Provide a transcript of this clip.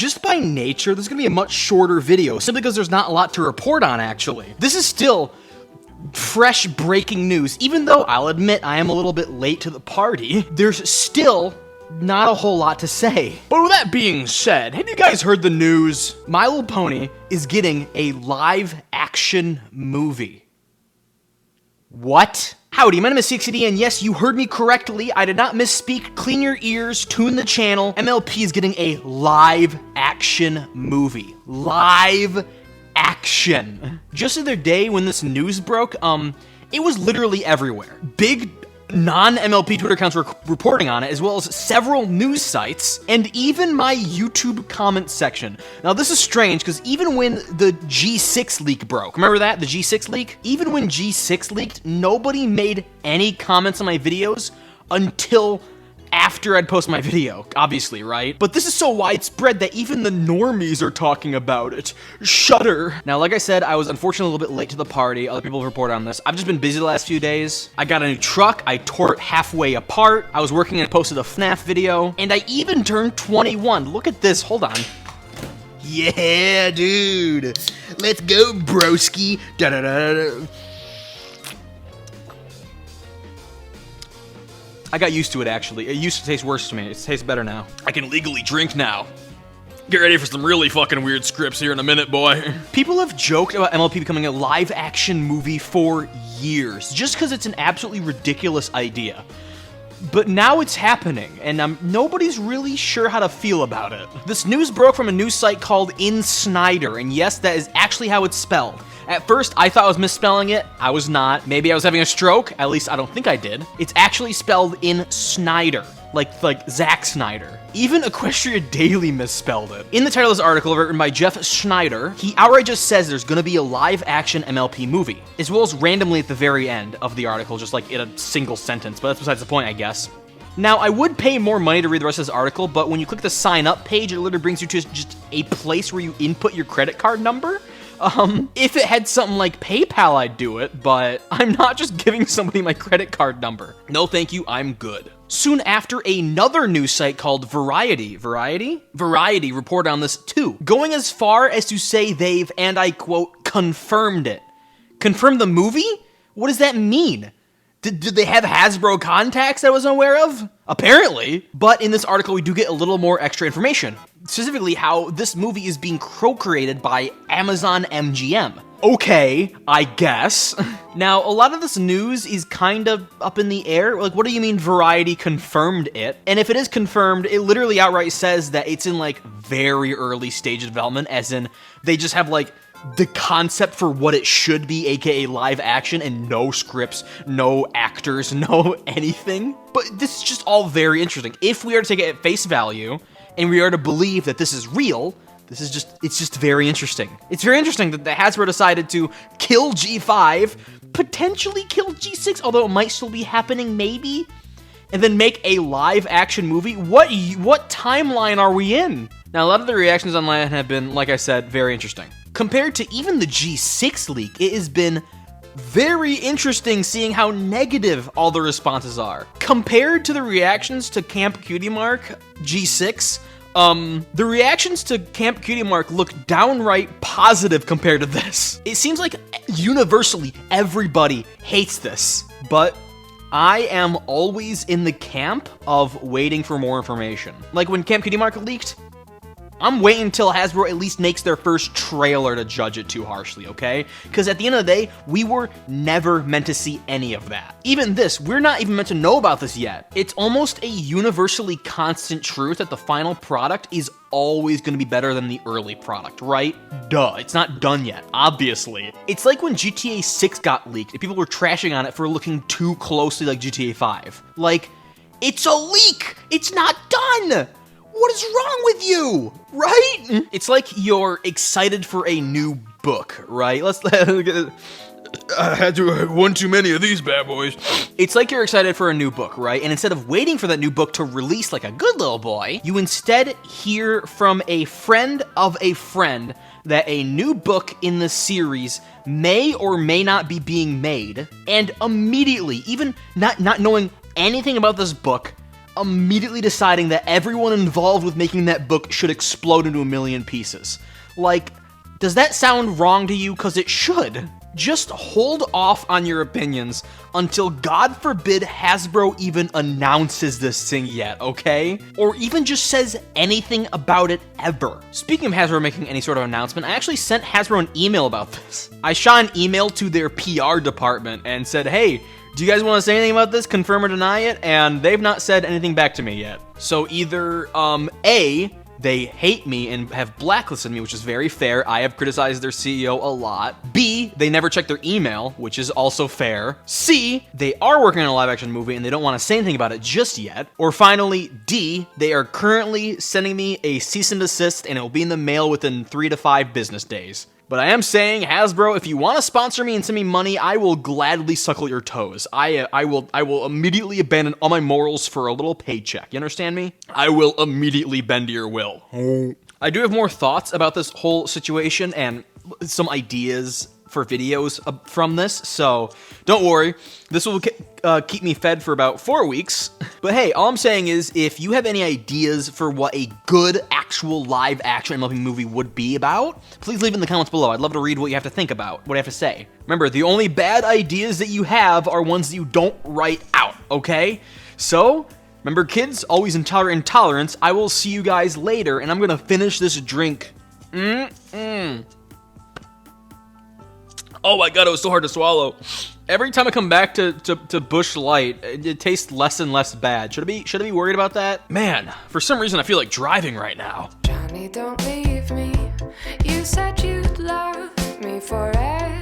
just by nature, this is gonna be a much shorter video, simply because there's not a lot to report on, actually. This is still fresh breaking news. Even though I'll admit I am a little bit late to the party, there's still not a whole lot to say. But with that being said, have you guys heard the news? My Little Pony is getting a live action movie. What? Howdy, my name is CXCD, and yes, you heard me correctly. I did not misspeak. Clean your ears, tune the channel. MLP is getting a live action movie. Live action. Just the other day when this news broke, it was literally everywhere. Big non-MLP Twitter accounts were reporting on it, as well as several news sites, and even my YouTube comment section. Now, this is strange, because even when the G6 leak broke, remember that? The G6 leak? Even when G6 leaked, nobody made any comments on my videos until after I'd post my video, obviously, right? But this is so widespread that even the normies are talking about it. Shudder. Now, like I said, I was unfortunately a little bit late to the party. Other people have reported on this. I've just been busy the last few days. I got a new truck. I tore it halfway apart. I was working and posted a FNAF video. And I even turned 21. Look at this. Hold on. Yeah, dude. Let's go, broski. Da-da-da-da. I got used to it, actually. It used to taste worse to me. It tastes better now. I can legally drink now. Get ready for some really fucking weird scripts here in a minute, boy. People have joked about MLP becoming a live-action movie for years, just because it's an absolutely ridiculous idea. But now it's happening, and nobody's really sure how to feel about it. This news broke from a news site called InSnyder, and yes, that is actually how it's spelled. At first, I thought I was misspelling it. I was not. Maybe I was having a stroke. At least I don't think I did. It's actually spelled in Snyder, like Zack Snyder. Even Equestria Daily misspelled it. In the title of this article, written by Jeff Schneider, he outright just says there's gonna be a live-action MLP movie, as well as randomly at the very end of the article, just like in a single sentence, but that's besides the point, I guess. Now, I would pay more money to read the rest of this article, but when you click the sign up page, it literally brings you to just a place where you input your credit card number. If it had something like PayPal, I'd do it, but I'm not just giving somebody my credit card number. No, thank you, I'm good. Soon after, another news site called Variety reported on this too, going as far as to say they've, and I quote, confirmed it. Confirmed the movie? What does that mean? Did they have Hasbro contacts that I wasn't aware of? Apparently. But in this article, we do get a little more extra information. Specifically, how this movie is being co-created by Amazon MGM. Okay, I guess. Now, a lot of this news is kind of up in the air. Like, what do you mean Variety confirmed it? And if it is confirmed, it literally outright says that it's in, like, very early stage of development, as in, they just have, like, the concept for what it should be, aka live action, and no scripts, no actors, no anything. But this is just all very interesting. If we are to take it at face value, and we are to believe that this is real, it's just very interesting. It's very interesting that the Hasbro decided to kill G5, potentially kill G6, although it might still be happening, maybe, and then make a live action movie. What timeline are we in? Now, a lot of the reactions online have been, like I said, very interesting. Compared to even the G6 leak, it has been very interesting seeing how negative all the responses are. Compared to the reactions to Camp Cutie Mark G6, the reactions to Camp Cutie Mark look downright positive compared to this. It seems like universally everybody hates this, but I am always in the camp of waiting for more information. Like when Camp Cutie Mark leaked, I'm waiting until Hasbro at least makes their first trailer to judge it too harshly, okay? Because at the end of the day, we were never meant to see any of that. Even this, we're not even meant to know about this yet. It's almost a universally constant truth that the final product is always going to be better than the early product, right? Duh, it's not done yet, obviously. It's like when GTA 6 got leaked and people were trashing on it for looking too closely like GTA 5. Like, it's a leak! It's not done! What is wrong with you? Right? It's like you're excited for a new book, right? I had one too many of these bad boys. It's like you're excited for a new book, right? And instead of waiting for that new book to release like a good little boy, you instead hear from a friend of a friend that a new book in the series may or may not be being made, and immediately, even not knowing anything about this book, immediately deciding that everyone involved with making that book should explode into a million pieces. Like, does that sound wrong to you? 'Cause it should. Just hold off on your opinions until, God forbid, Hasbro even announces this thing yet, okay? Or even just says anything about it ever. Speaking of Hasbro making any sort of announcement, I actually sent Hasbro an email about this. I shot an email to their PR department and said, hey, do you guys want to say anything about this? Confirm or deny it? And they've not said anything back to me yet. So either, A, they hate me and have blacklisted me, which is very fair. I have criticized their CEO a lot. B, they never check their email, which is also fair. C, they are working on a live action movie and they don't want to say anything about it just yet. Or finally, D, they are currently sending me a cease and desist and it will be in the mail within 3 to 5 business days. But I am saying, Hasbro, if you want to sponsor me and send me money, I will gladly suckle your toes. I will immediately abandon all my morals for a little paycheck. You understand me? I will immediately bend to your will. I do have more thoughts about this whole situation and some ideas for videos from this, so don't worry. This will keep me fed for about 4 weeks. But hey, all I'm saying is, if you have any ideas for what a good actual live action MLP movie would be about, please leave it in the comments below. I'd love to read what you have to think about, what you have to say. Remember, the only bad ideas that you have are ones that you don't write out, okay? So, remember kids, always intolerance. I will see you guys later, and I'm gonna finish this drink. Oh my god, it was so hard to swallow. Every time I come back to Busch Light, it tastes less and less bad. Should I be worried about that? Man, for some reason I feel like driving right now. Johnny, don't leave me. You said you'd love me forever.